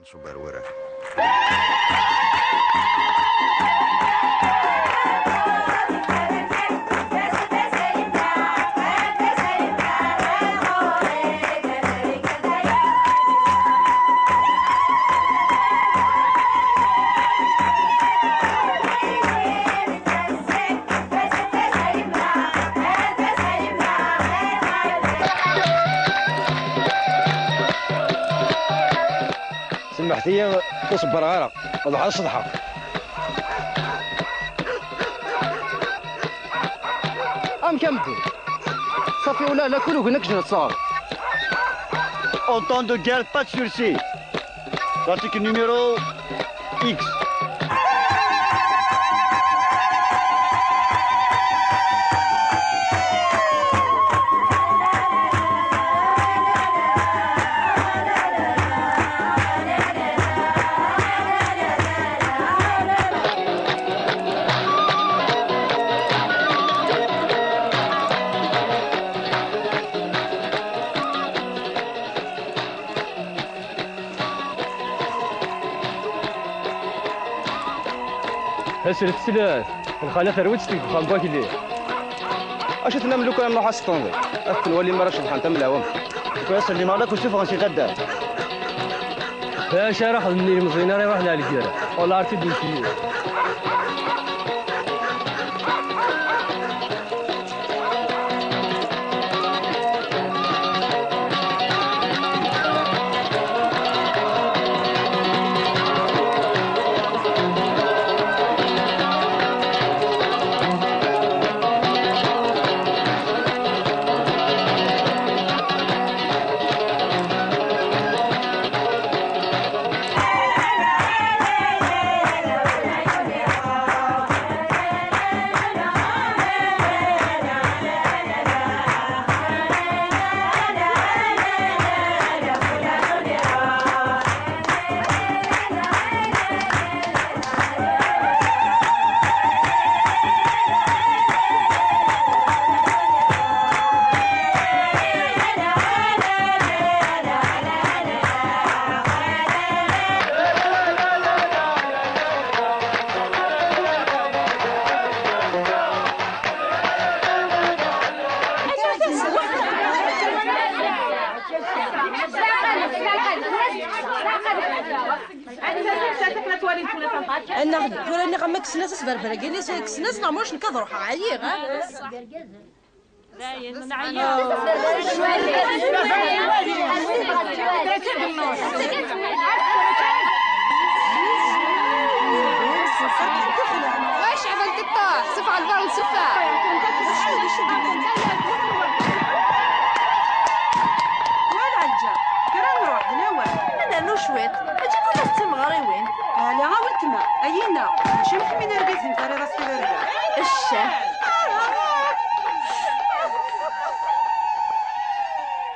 نصبر وراه. سمحت لي تصبر غير وضع السطحة. كمدي صافي ولا لا كل وقلنا كجنا تصاور. En temps de guerre, pas de sursis. L'article numéro X. هسه السلاح الخالة ثروت ستيك خام باكي ليه اش تنام لو كان نروح اسطنبول اكل ولي ما راش نحن تم العوام كويس اللي مالك وشوف غنسي غدا. يا شارح مني المزينه راه رحنا على الكيره والله عرفتي دوشي. انا كوراني غمك كسناس بربره قال لي كسناس نعموش نكضروا عيير ها باين نعيط واش عملت الطاح صف على البار ونصفها وين عجا كرا نروح دناوة انا نو شويت اجي كل تم غريوين لا غاولت ما اينا ماشي محمينا رقيتين فريضه